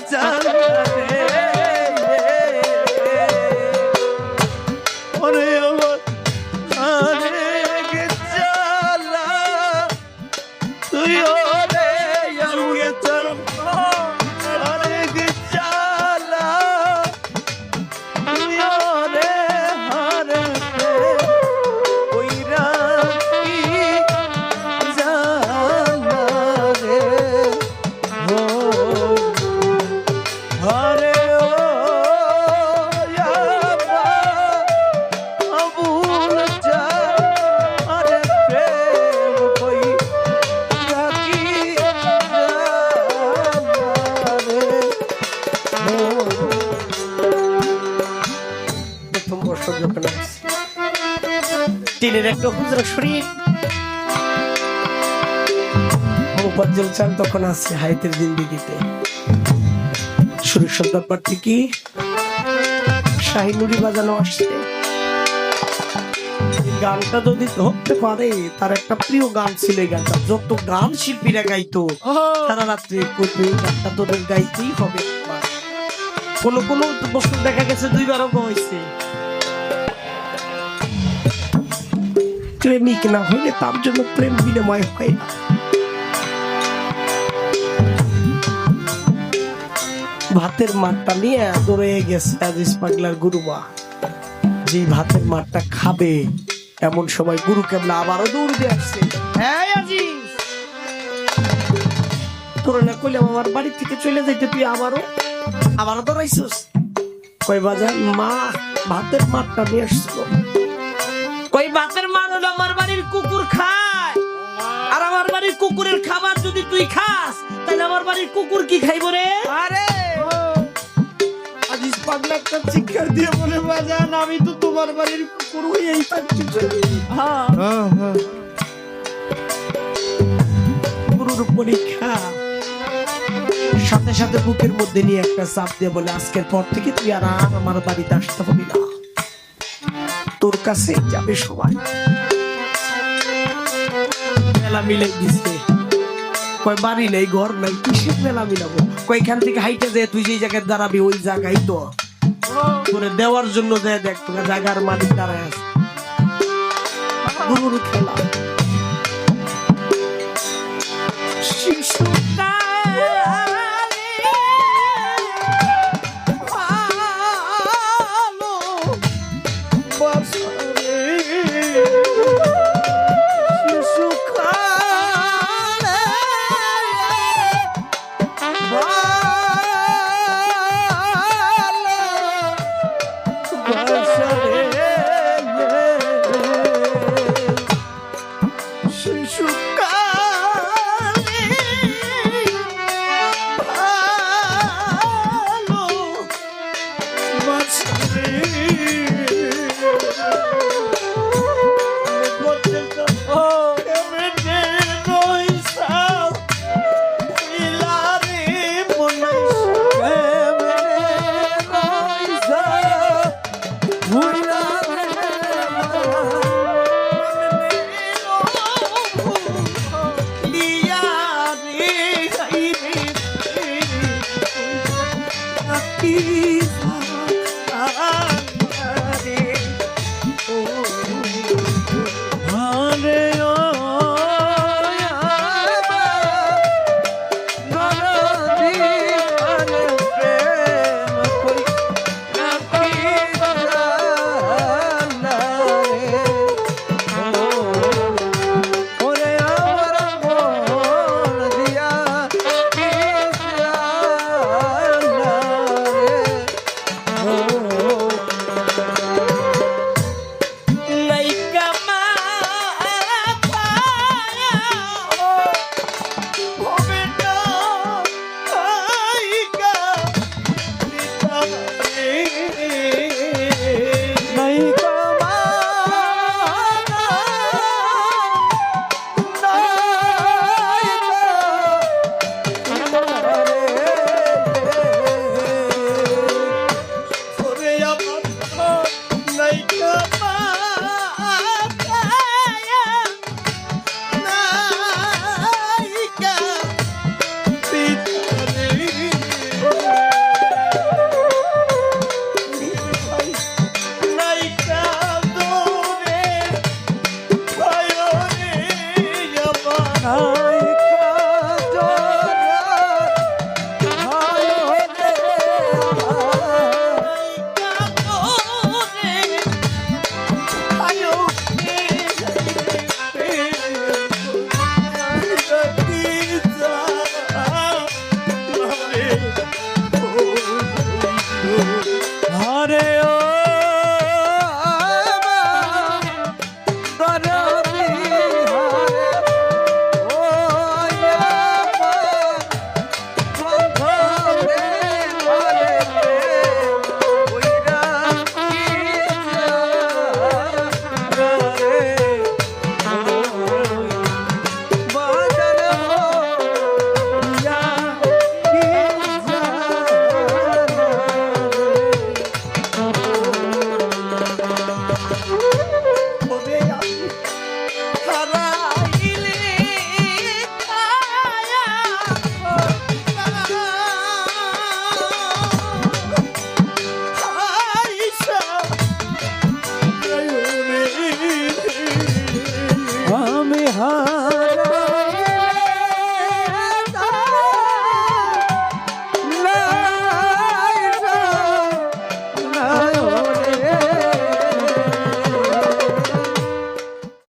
জানে ওরে আমার অনেক জ্বালা তুই ওরে আমাকে চালা অনেক জ্বালা তুই ওরে হারে কইরা কি জানা রে ও হরে ও আবুল যা আরে প্রেম কই রাখি প্রথম বর্ষ যখন টিনের একটা হুজরা শরীর মোবাজ্জল চান তখন আছে হায়াতের জিন্দেগিতে শরীর সন্তান প্রার্থী কি শাহিনুরি বাজানো আসছে গানটা যদি ধরতে পারে তার একটা প্রিয় গান ছিল এই গানটা যত গান শিল্পীরা গাইতো সারা রাত্রে করবে গানটা তোদের গাইতেই হবে কোন কোন বছর দেখা গেছে দুইবারও গাইছে প্রেমিক না হইলে তার জন্য প্রেম বিনিময় হয় না ভাতের মাঠটা নিয়ে দৌড়ে গেছে আজিজ পাগলার গুরুমা যে ভাতের মাঠটা খাবে এমন সময় গুরু কেবলা আবারও দৌড় দিয়ে আসছে হ্যাঁ আজিজ তোরা না কইলে আমার বাড়ি থেকে চলে যাইতে তুই আবারও দৌড়াইছিস কই বাজার মা ভাতের মাঠটা নিয়ে আসছিল কই ভাতের মাঠ হলো আমার বাড়ির কুকুর খায় আর আমার বাড়ির কুকুরের খাবার যদি তুই খাস তাহলে আমার বাড়ির কুকুর কি খাইব রে আরে আজিজ পাগলা একটা চিৎকার দিয়ে বলে বাজান আমি তো তোমার বাড়ির কুকুর হয়েই থাকছি গুরুর পরীক্ষা সাথে সাথে বুকের মধ্যে নিয়ে একটা চাপ দিয়ে বলে আজকের পর থেকে তুই আর আমার বাড়িতে আসতে হবে না তোর কাছে যাবে সবাই মেলা মিলে দিছে কয় বাড়ি নেই ঘর নাই কিসের মেলা মিলাবো কয়খান থেকে হাইটে যায় তুই যে জায়গায় দাঁড়াবি ওই জায়গায় তো তোরে দেওয়ার জন্য যায় দেখ তোকে জায়গার মালিক দাঁড়ায় আছে গুরুর খেলা শিশুটা